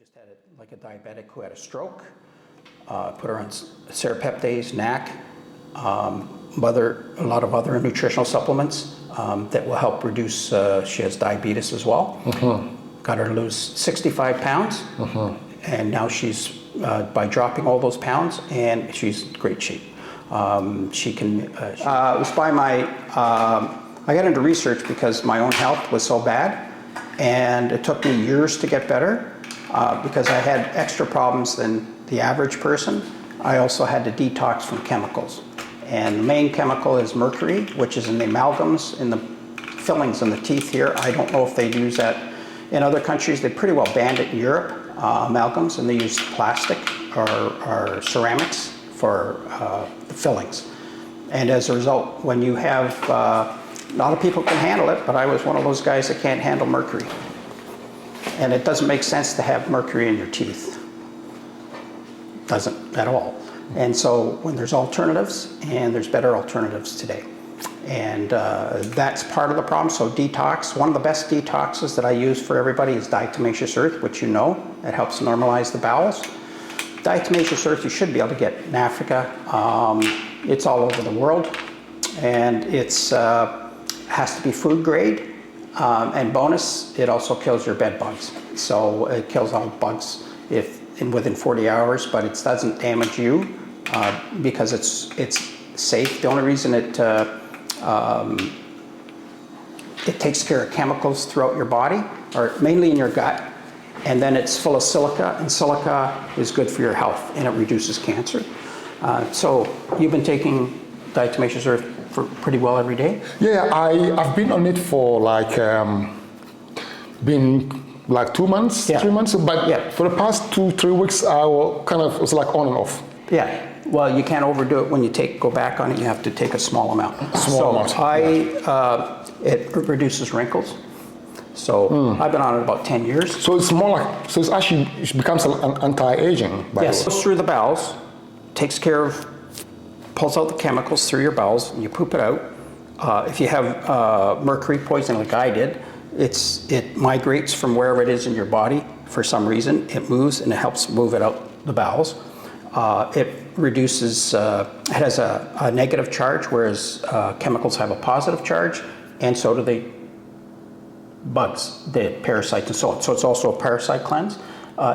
just had like a diabetic who had a stroke, put her on serapeptase, NAC, a lot of other nutritional supplements that will help reduce, she has diabetes as well. Got her to lose 65 pounds, and now she's, by dropping all those pounds, and she's in great shape. She can, it was by my, I got into research because my own health was so bad, and it took me years to get better because I had extra problems than the average person. I also had to detox from chemicals. And the main chemical is mercury, which is in the amalgams, in the fillings in the teeth here. I don't know if they'd use that in other countries. They pretty well banned it in Europe, amalgams, and they use plastic or ceramics for the fillings. And as a result, when you have, a lot of people can handle it, but I was one of those guys that can't handle mercury. And it doesn't make sense to have mercury in your teeth. Doesn't at all. And so when there's alternatives, and there's better alternatives today. And that's part of the problem. So detox, one of the best detoxes that I use for everybody is Diatomaceous Earth, which you know, it helps normalize the bowels. Diatomaceous Earth you should be able to get in Africa. It's all over the world. And it's has to be food grade. And bonus, it also kills your bed bugs. So it kills all bugs within 40 hours, but it doesn't damage you because it's safe. The only reason it takes care of chemicals throughout your body, or mainly in your gut, and then it's full of silica, and silica is good for your health, and it reduces cancer. So you've been taking Diatomaceous Earth for pretty well every day? Yeah, I've been on it for like, been like 2 months, 3 months, but for the past 2-3 weeks, I was like on and off. Yeah. Well, you can't overdo it when you go back on it. You have to take a small amount. It reduces wrinkles. So I've been on it about 10 years. So it's more like, so it becomes an anti-aging. Yes, it goes through the bowels, takes care of, pulls out the chemicals through your bowels, and you poop it out. If you have mercury poisoning like I did, it migrates from wherever it is in your body for some reason. It moves and it helps move it out the bowels. It reduces, it has a negative charge, whereas chemicals have a positive charge, and so do the bugs, the parasites and so on. So it's also a parasite cleanse.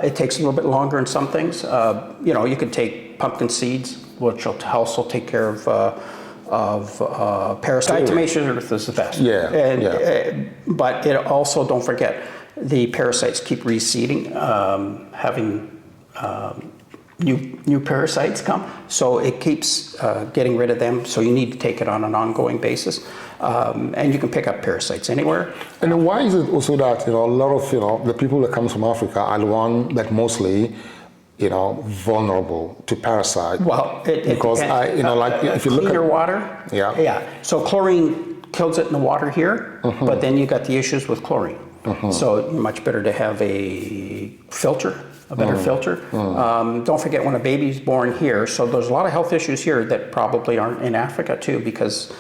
It takes a little bit longer in some things. You know, you could take pumpkin seeds, which will also take care of parasites. Diatomaceous Earth is the best. But it also, don't forget, the parasites keep reseeding, having new parasites come, so it keeps getting rid of them, so you need to take it on an ongoing basis. And you can pick up parasites anywhere. And why is it also that, a lot of, the people that come from Africa are the ones that mostly, vulnerable to parasite? Well, because if you look at cleaner water, so chlorine kills it in the water here, but then you got the issues with chlorine. So much better to have a filter, a better filter. Don't forget, when a baby's born here, so there's a lot of health issues here that probably aren't in Africa too, because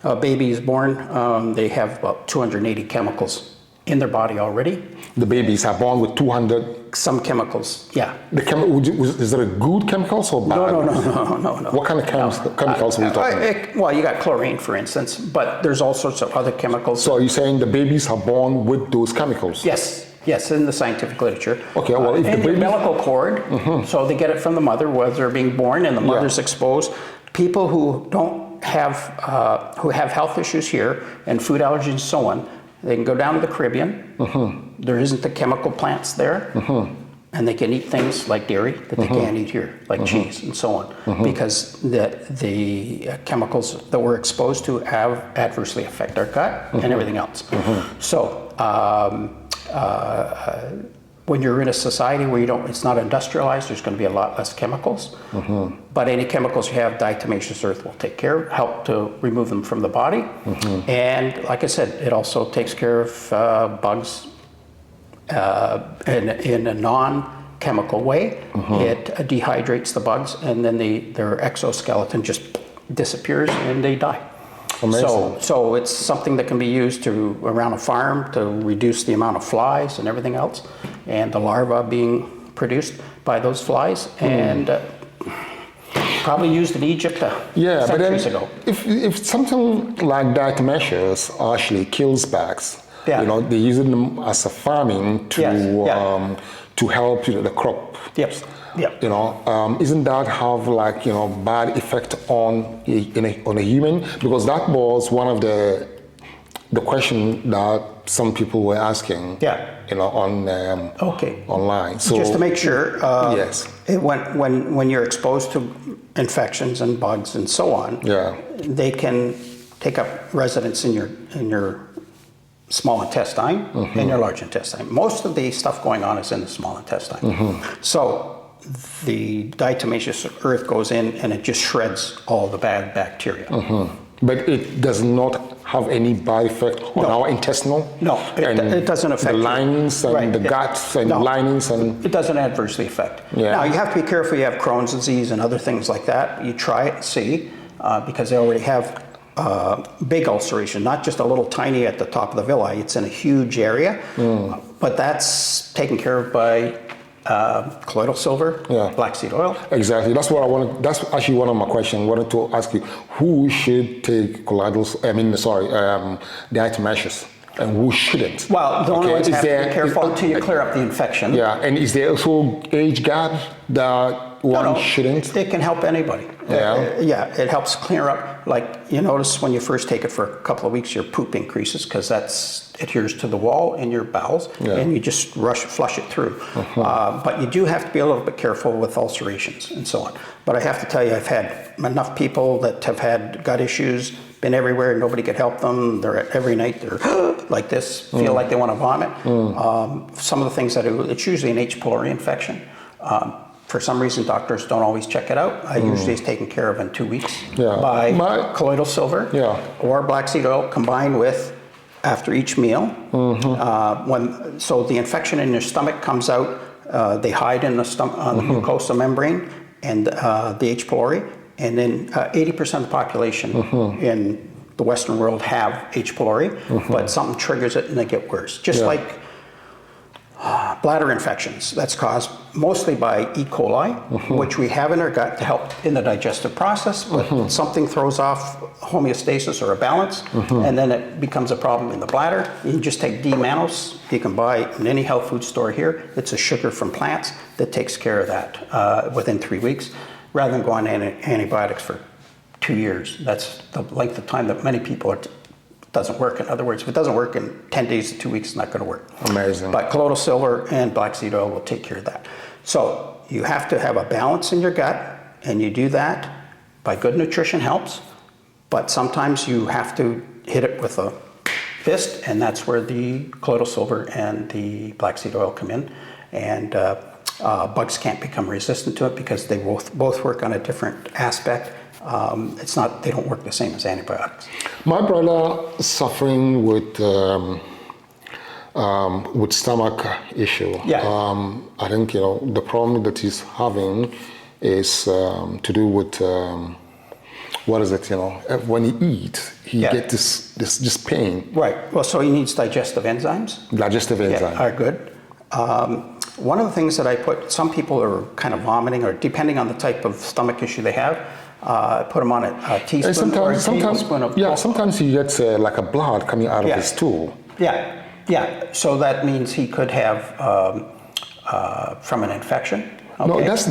a baby is born, they have about 280 chemicals in their body already. The babies are born with 200? Some chemicals, yeah. Is there a good chemicals or bad? No. What kind of chemicals are we talking about? Well, you got chlorine, for instance, but there's all sorts of other chemicals. So you're saying the babies are born with those chemicals? Yes, in the scientific literature. Okay, well, if in the umbilical cord, so they get it from the mother, whether they're being born and the mother's exposed. People who don't have, who have health issues here and food allergies and so on, they can go down to the Caribbean. There isn't the chemical plants there, and they can eat things like dairy that they can't eat here, like cheese and so on, because the chemicals that we're exposed to adversely affect our gut and everything else. So when you're in a society where it's not industrialized, there's going to be a lot less chemicals. But any chemicals you have, Diatomaceous Earth will take care of, help to remove them from the body. And like I said, it also takes care of bugs in a non-chemical way. It dehydrates the bugs, and then their exoskeleton just disappears and they die. Amazing. So it's something that can be used around a farm to reduce the amount of flies and everything else, and the larvae being produced by those flies, and probably used in Egypt centuries ago. If something like diatomaceous actually kills bugs, Yeah. they use them as a farming to help the crop. Yes. Yep. Isn't that have bad effect on a human? Because that was one of the question that some people were asking. Yeah. Online. So just to make sure, yes. When you're exposed to infections and bugs and so on, they can take up residence in your small intestine and your large intestine. Most of the stuff going on is in the small intestine. So the diatomaceous earth goes in and it just shreds all the bad bacteria. But it does not have any bad effect on our intestinal? No, it doesn't affect the linings and the guts and the linings and... It doesn't adversely affect. Yeah. Now, you have to be careful. You have Crohn's disease and other things like that. You try it and see, because they already have big ulceration, not just a little tiny at the top of the villi. It's in a huge area, but that's taken care of by colloidal silver, black seed oil. Exactly. That's what I wanted. That's actually one of my questions. I wanted to ask you, who should take diatomaceous, and who shouldn't? Well, the only ones have to be careful until you clear up the infection. Yeah, and is there also age gap that one shouldn't? It can help anybody. It helps clear up. Like you notice when you first take it for a couple of weeks, your poop increases because that's adheres to the wall in your bowels, and you just flush it through. But you do have to be a little bit careful with ulcerations and so on. But I have to tell you, I've had enough people that have had gut issues, been everywhere, nobody could help them. They're every night they're like this, feel like they want to vomit. Some of the things it's usually an H. pylori infection. For some reason, doctors don't always check it out. Usually it's taken care of in 2 weeks by colloidal silver or black seed oil combined with after each meal. So the infection in your stomach comes out, they hide in the on the mucosa membrane and the H. pylori, and then 80% of the population in the Western world have H. pylori, but something triggers it and they get worse. Just like bladder infections, that's caused mostly by E. coli, which we have in our gut to help in the digestive process, but something throws off homeostasis or a balance, and then it becomes a problem in the bladder. You just take D-mannose, you can buy in any health food store here. It's a sugar from plants that takes care of that within 3 weeks, rather than going on antibiotics for 2 years. That's the length of time that many people doesn't work. In other words, if it doesn't work in 10 days to 2 weeks, it's not going to work. Amazing. But colloidal silver and black seed oil will take care of that. So you have to have a balance in your gut, and you do that by good nutrition helps, but sometimes you have to hit it with a fist, and that's where the colloidal silver and the black seed oil come in. And bugs can't become resistant to it because they both work on a different aspect. They don't work the same as antibiotics. My brother suffering with stomach issue. I think the problem that he's having is to do with what is it? When he eats, he gets this pain. Right. Well, so he needs digestive enzymes. Digestive enzymes are good. One of the things that I put, some people are kind of vomiting, or depending on the type of stomach issue they have, put them on a teaspoon or a tablespoon of sometimes he gets like a blood coming out of his stool. So that means he could have from an infection. Okay. No, that's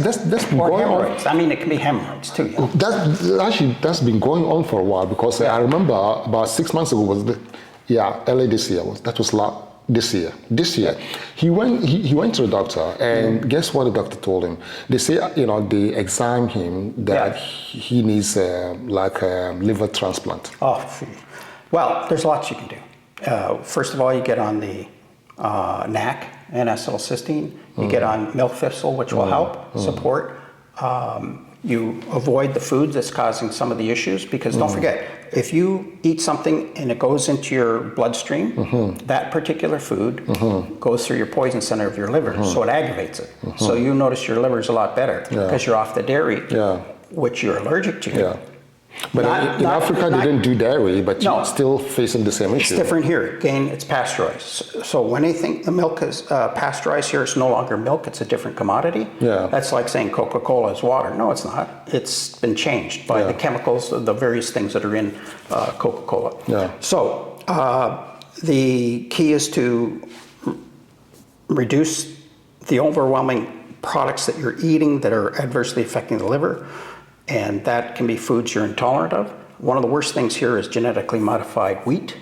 been or going hemorrhoids. on. I mean, it can be hemorrhoids too. That's been going on for a while, because I remember about 6 months ago early this year. That was this year. He went to the doctor, and guess what the doctor told him? They say, they examined him that he needs like a liver transplant. Oh, well, there's lots you can do. First of all, you get on the NAC, N-acetylcysteine. You get on milk thistle, which will help support. You avoid the foods that's causing some of the issues, because don't forget, if you eat something and it goes into your bloodstream, that particular food goes through your poison center of your liver, so it aggravates it. So you notice your liver is a lot better because you're off the dairy, which you're allergic to. But in Africa, they didn't do dairy, but No. you're still facing the same It's issue. different here. Again, it's pasteurized. So when they think the milk is pasteurized here, it's no longer milk, it's a different commodity. Yeah. That's like saying Coca-Cola is water. No, it's not. It's been changed by the chemicals, the various things that are in Coca-Cola. Yeah. So the key is to reduce the overwhelming products that you're eating that are adversely affecting the liver, and that can be foods you're intolerant of. One of the worst things here is genetically modified wheat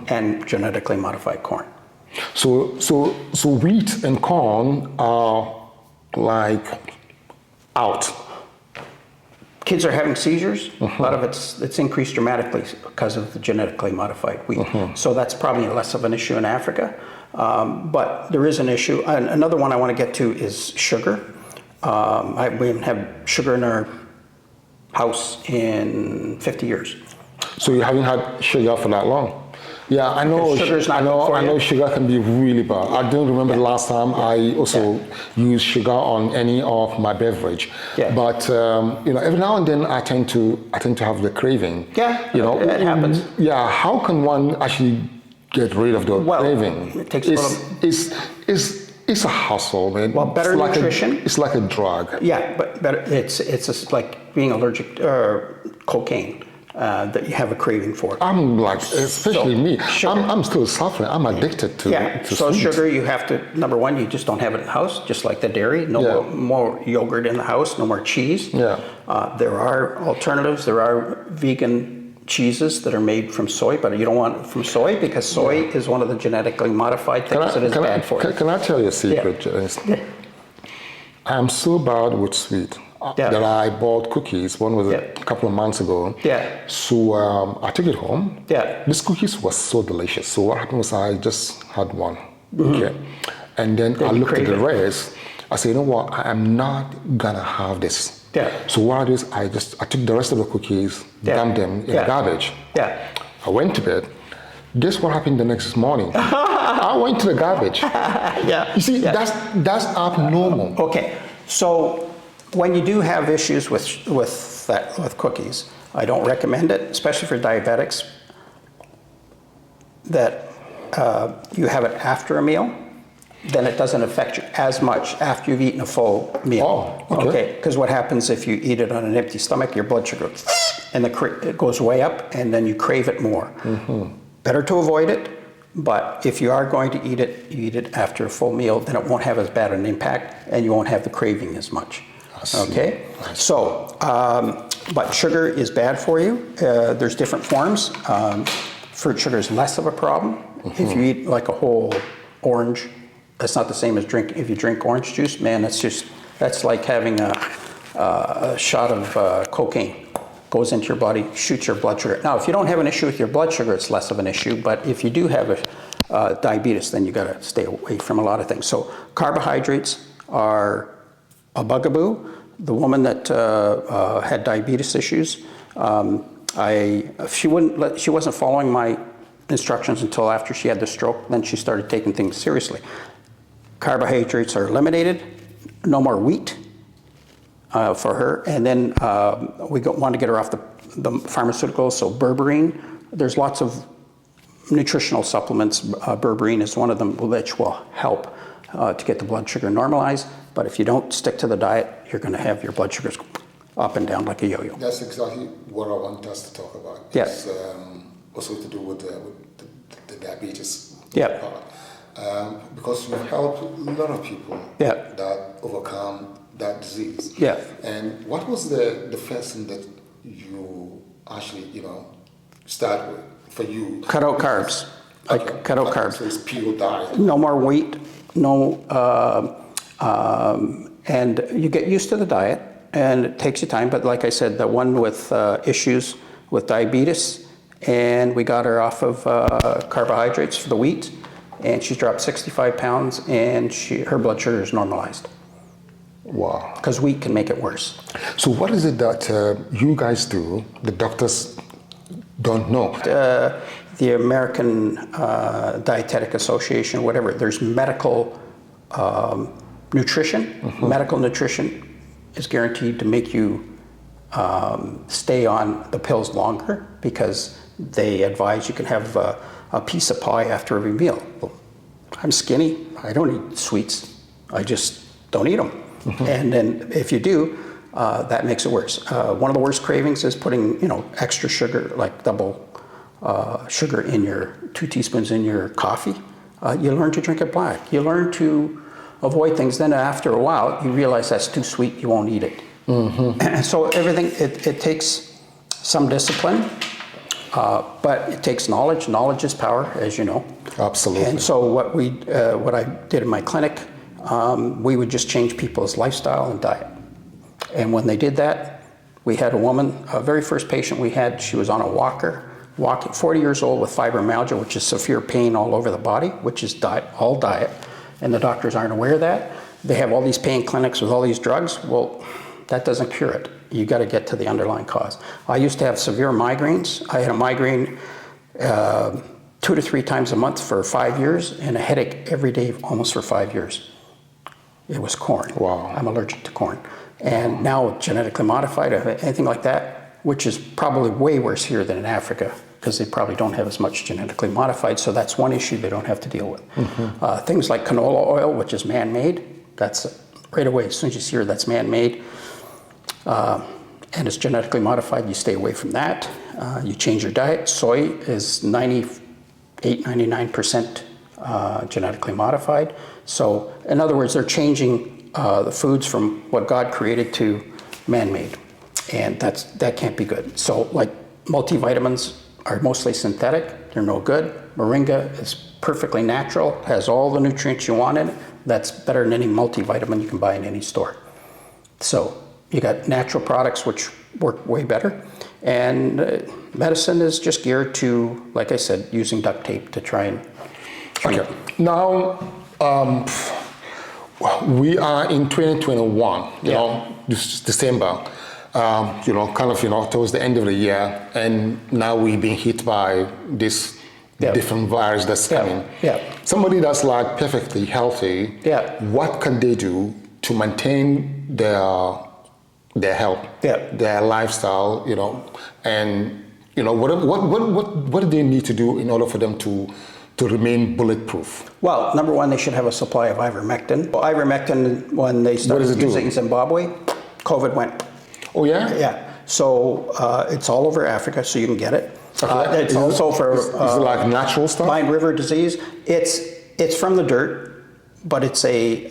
and genetically modified corn. So wheat and corn are like out. Kids are having seizures. A lot of it's increased dramatically because of the genetically modified wheat. So that's probably less of an issue in Africa. But there is an issue. And another one I want to get to is sugar. We haven't had sugar in our house in 50 years. So you haven't had sugar for that long? Yeah, I know. Sugar's not I know. good for I know you. sugar can be really bad. I don't remember the last time I also used sugar on any of my beverage. Yeah. But every now and then I tend to have the craving. Yeah, it happens. Yeah. How can one actually get rid of the craving? It takes a little. It's a hustle, man. Well, better it's nutrition. It's like a drug. Yeah, but better. It's just like being allergic to cocaine that you have a craving for. I'm like, especially me. Sugar. I'm still suffering. I'm addicted to. To so sweet. sugar, you have to, number one, you just don't have it in the house, just like the dairy. No more yogurt in the house, no more cheese. Yeah. There are alternatives. There are vegan cheeses that are made from soy, but you don't want it from soy because soy is one of the genetically modified things that is bad for you. Can I tell you a secret? Yeah. I'm so bad with sweet that I bought cookies. One was a couple of months ago. Yeah. So I took it home. Yeah. These cookies were so delicious. So what happened was I just had one. Okay. And then I looked at the rest. I said, you know what? I am not gonna have this. Yeah. So what I did is I took the rest of the cookies, dumped them in garbage. Yeah. I went to bed. Guess what happened the next morning? I went to the garbage. Yeah. You see, that's abnormal. Okay. So when you do have issues with cookies, I don't recommend it, especially for diabetics, that you have it after a meal. Then it doesn't affect you as much after you've eaten a full meal. Oh, okay. Because what happens if you eat it on an empty stomach, your blood sugar and it goes way up, and then you crave it more. Better to avoid it, but if you are going to eat it, you eat it after a full meal, then it won't have as bad an impact, and you won't have the craving as much. Okay? So, but sugar is bad for you. There's different forms. Fruit sugar is less of a problem. If you eat like a whole orange, that's not the same as if you drink orange juice, man, that's like having a shot of cocaine. Goes into your body, shoots your blood sugar. Now, if you don't have an issue with your blood sugar, it's less of an issue, but if you do have diabetes, then you gotta stay away from a lot of things. So carbohydrates are a bugaboo. The woman that had diabetes issues, she wasn't following my instructions until after she had the stroke, then she started taking things seriously. Carbohydrates are eliminated, no more wheat for her, and then we want to get her off the pharmaceuticals, so Berberine. There's lots of nutritional supplements. Berberine is one of them, which will help to get the blood sugar normalized, but if you don't stick to the diet, you're going to have your blood sugars up and down like a yo-yo. That's exactly what I want us to talk about. Yeah. It's also to do with the diabetes part. Because you've helped a lot of people that overcome that disease. Yeah. And what was the first thing that you actually, start with for you? Cut out carbs. Cut out carbs. So it's pure diet. No more wheat, and you get used to the diet, and it takes you time, but like I said, the one with issues with diabetes, and we got her off of carbohydrates for the wheat, and she's dropped 65 pounds, and her blood sugar is normalized. Wow. Because wheat can make it worse. So what is it that you guys do, the doctors don't know? The American Dietetic Association, whatever, there's medical nutrition. Medical nutrition is guaranteed to make you stay on the pills longer because they advise you can have a piece of pie after every meal. Well, I'm skinny. I don't eat sweets. I just don't eat them. And then if you do, that makes it worse. One of the worst cravings is putting, extra sugar, like double sugar in 2 teaspoons in your coffee. You learn to drink it black. You learn to avoid things. Then after a while, you realize that's too sweet. You won't eat it. And so everything, it takes some discipline, but it takes knowledge. Knowledge is power, as you know. Absolutely. And so what I did in my clinic, we would just change people's lifestyle and diet. And when they did that, we had a woman, very first patient we had, she was on a walker, walking, 40 years old with fibromyalgia, which is severe pain all over the body, which is all diet. And the doctors aren't aware of that. They have all these pain clinics with all these drugs. Well, that doesn't cure it. You got to get to the underlying cause. I used to have severe migraines. I had a migraine 2 to 3 times a month for 5 years and a headache every day almost for 5 years. It was corn. Wow. I'm allergic to corn. And now genetically modified, anything like that, which is probably way worse here than in Africa because they probably don't have as much genetically modified. So that's one issue they don't have to deal with. Things like canola oil, which is man-made, that's right away. As soon as you see her, that's man-made. And it's genetically modified, you stay away from that. You change your diet. Soy is 98, 99% genetically modified. So in other words, they're changing the foods from what God created to man-made. And that can't be good. So like multivitamins are mostly synthetic. They're no good. Moringa is perfectly natural, has all the nutrients you want in it. That's better than any multivitamin you can buy in any store. So you got natural products which work way better. And medicine is just geared to, like I said, using duct tape to try and treat. Okay. Now, we are in 2021, this December, towards the end of the year, and now we've been hit by this different virus that's coming. Somebody that's like perfectly healthy, what can they do to maintain their health, their lifestyle, and what do they need to do in order for them to remain bulletproof? Well, number one, they should have a supply of ivermectin. Ivermectin, when they started using in Zimbabwe, COVID went. Oh yeah? Yeah. So it's all over Africa, so you can get it. It's also for is it like natural stuff? Blind river disease. It's from the dirt, but it's a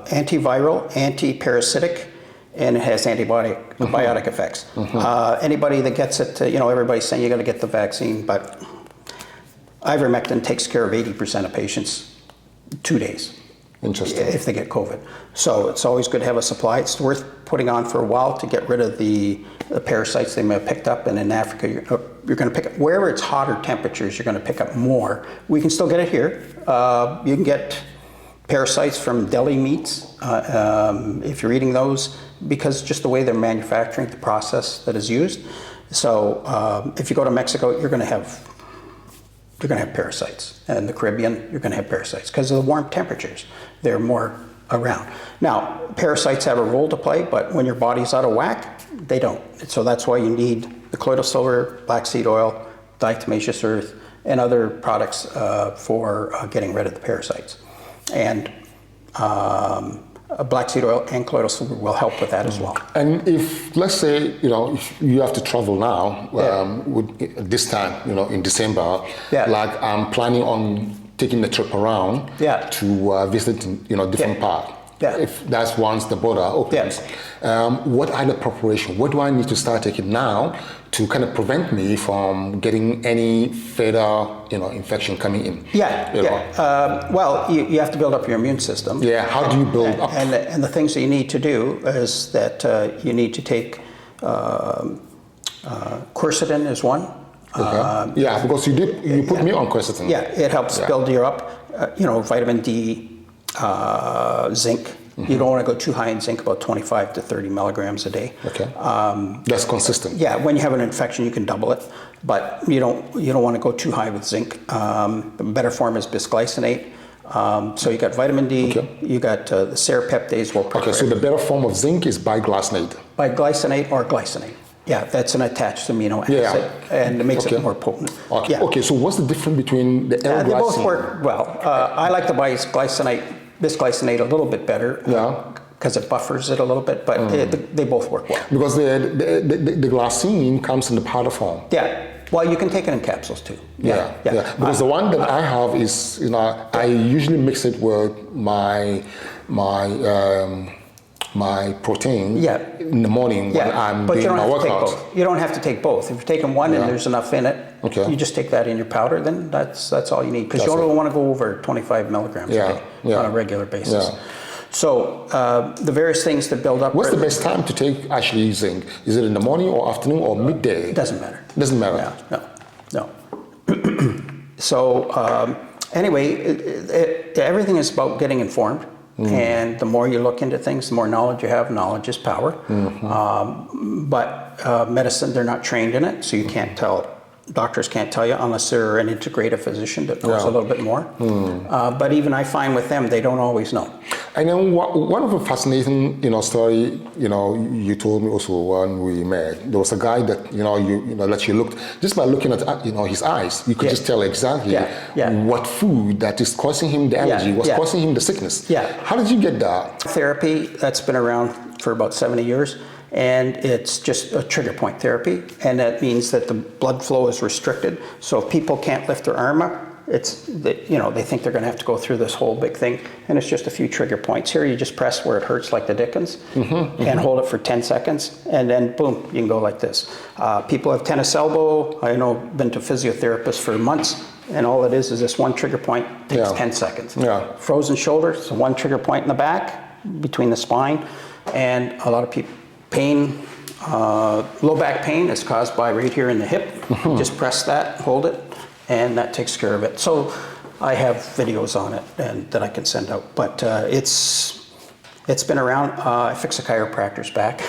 antiviral, anti-parasitic, and it has antibiotic effects. Anybody that gets it, everybody's saying you got to get the vaccine, but ivermectin takes care of 80% of patients 2 days. Interesting. If they get COVID. So it's always good to have a supply. It's worth putting on for a while to get rid of the parasites they may have picked up. And in Africa, you're going to pick up, wherever it's hotter temperatures, you're going to pick up more. We can still get it here. You can get parasites from deli meats if you're eating those, because just the way they're manufacturing, the process that is used. So if you go to Mexico, you're going to have parasites. And the Caribbean, you're going to have parasites because of the warm temperatures. They're more around. Now, parasites have a role to play, but when your body's out of whack, they don't. So that's why you need the colloidal silver, black seed oil, diatomaceous earth, and other products for getting rid of the parasites. And black seed oil and colloidal silver will help with that as well. And if, let's say, if you have to travel now, with this time, in December, like I'm planning on taking the trip around to visit, different parts. If that's once the border opens. What are the preparation? What do I need to start taking now to kind of prevent me from getting any further, infection coming in? Well, you have to build up your immune system. How do you build up? And the things that you need to do is that you need to take quercetin is one. Because you put me on quercetin. It helps build you up. Vitamin D, zinc. You don't want to go too high in zinc, about 25 to 30 milligrams a day. That's consistent. When you have an infection, you can double it, but you don't want to go too high with zinc. The better form is bisglycinate. So you got vitamin D, Okay. you got the serapeptase will Okay, so the better form of zinc is biglycinate. biglycinate or glycinate. Yeah, that's an attached amino acid, and it makes it more potent. Okay. Yeah. Okay, so what's the difference between the L-glycine? They both work well. I like the bisglycinate a little bit better. Because it buffers it a little bit, but they both work well. Because the glycine comes in the powder form. Yeah. Well, you can take it in capsules too. Yeah. Because the one that I have is, I usually mix it with my protein in the morning when I'm doing my workout. You don't have to take both. If you're taking one and there's enough in it, you just take that in your powder, then that's all you need. Because you don't want to go over 25 milligrams a day on a regular basis. So the various things that build up. What's the best time to take actually zinc? Is it in the morning or afternoon or midday? It doesn't matter. Doesn't matter. No. So anyway, everything is about getting informed. And the more you look into things, the more knowledge you have. Knowledge is power. But medicine, they're not trained in it, so you can't tell. Doctors can't tell you unless they're an integrative physician that knows a little bit more. But even I find with them, they don't always know. And then one of the fascinating, story, you told me also when we met, there was a guy that, that you looked, just by looking at, his eyes, you could just tell exactly what food that is causing him the allergy, what's causing him the sickness. How did you get that? Therapy, that's been around for about 70 years. And it's just a trigger point therapy, and that means that the blood flow is restricted. So if people can't lift their arm up, they think they're going to have to go through this whole big thing, and it's just a few trigger points. Here, you just press where it hurts, like the Dickens, and hold it for 10 seconds, and then boom, you can go like this. People have tennis elbow. I know, been to physiotherapists for months, and all it is this one trigger point takes 10 seconds. Frozen shoulder, so one trigger point in the back between the spine, and a lot of people. Pain, low back pain is caused by right here in the hip. Just press that, hold it, and that takes care of it. So I have videos on it and that I can send out. But it's been around. I fix a chiropractor's back,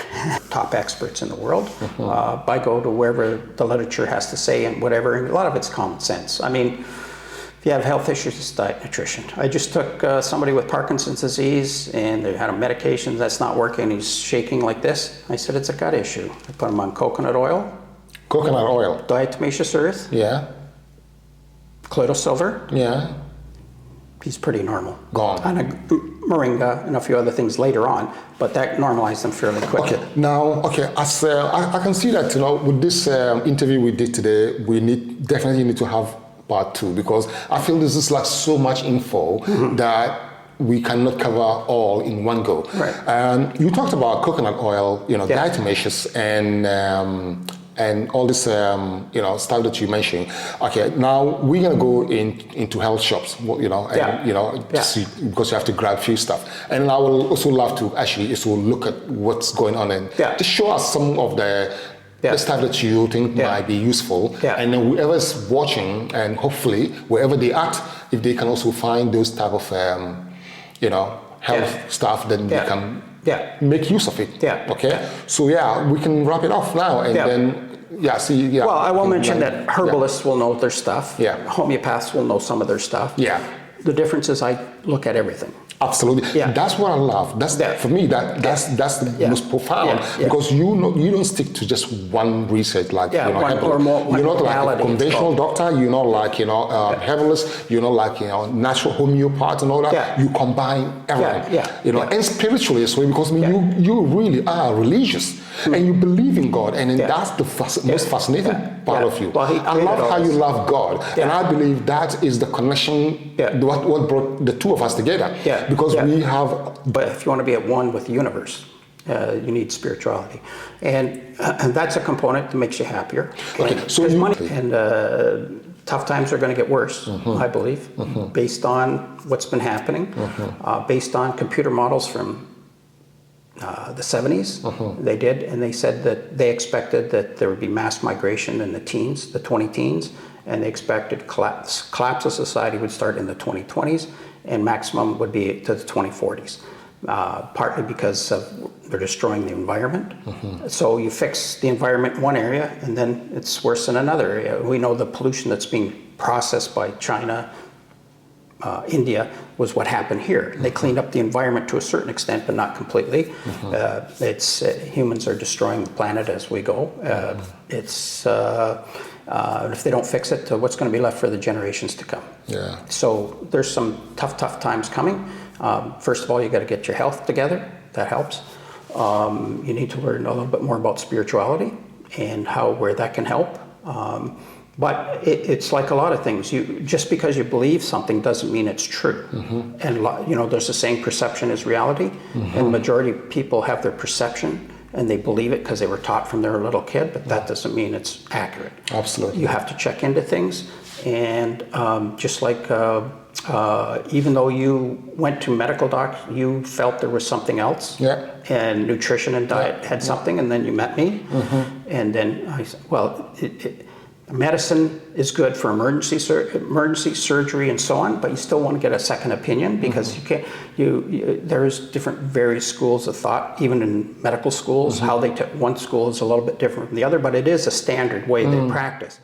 top experts in the world. I go to wherever the literature has to say and whatever, and a lot of it's common sense. I mean, if you have health issues, it's diet, nutrition. I just took somebody with Parkinson's disease, and they had a medication that's not working. He's shaking like this. I said, it's a gut issue. I put him on coconut oil. Coconut oil. Diatomaceous earth. Yeah. Colloidal silver. Yeah. He's pretty normal. Gone. And a Moringa and a few other things later on, but that normalized them fairly quickly. Okay. Now, as I can see that with this interview we did today, we definitely need to have part 2, because I feel this is like so much info that we cannot cover all in one go. Right. You talked about coconut oil, diatomaceous, and all this, stuff that you mentioned. Okay, now we're gonna go into health shops, because you have to grab a few stuff. And I will also love to actually look at what's going on and just show us some of the stuff that you think might be useful. And then whoever's watching, and hopefully wherever they at, if they can also find those type of, health stuff, then they can make use of it. Okay. So we can wrap it off now, and then. Well, I will mention that herbalists will know their stuff. Homeopaths will know some of their stuff. The difference is I look at everything. Absolutely. That's what I love. For me, that's the most profound, because you don't stick to just one research like one or more. You're not like a conventional doctor. You're not like herbalist. You're not like natural homeopath and all that. You combine everything. And spiritually as well, because you really are religious and you believe in God, and that's the most fascinating part of you. Well, I love how you love God, and I believe that is the connection. What brought the two of us together. Because we have. But if you want to be at one with the universe, you need spirituality, and that's a component that makes you happier. Okay, so money and tough times are going to get worse, I believe, based on what's been happening, based on computer models from the 70s. They did, and they said that they expected that there would be mass migration in the teens, the 20 teens, and they expected collapse of society would start in the 2020s, and maximum would be to the 2040s, partly because they're destroying the environment. So you fix the environment in one area, and then it's worse in another area. We know the pollution that's being processed by China, India was what happened here. They cleaned up the environment to a certain extent, but not completely. Humans are destroying the planet as we go. If they don't fix it, what's going to be left for the generations to come? Yeah. So there's some tough times coming. First of all, you got to get your health together. That helps. You need to learn a little bit more about spirituality and where that can help. But it's like a lot of things. Just because you believe something doesn't mean it's true. And there's the saying, perception is reality. And the majority of people have their perception and they believe it because they were taught from their little kid, but that doesn't mean it's accurate. Absolutely. You have to check into things. And just like even though you went to medical doc, you felt there was something else. Yeah. And nutrition and diet had something, and then you met me. And then I said, well, medicine is good for emergency surgery and so on, but you still want to get a second opinion because you can't. There's different various schools of thought, even in medical schools. How one school is a little bit different from the other, but it is a standard way they practice.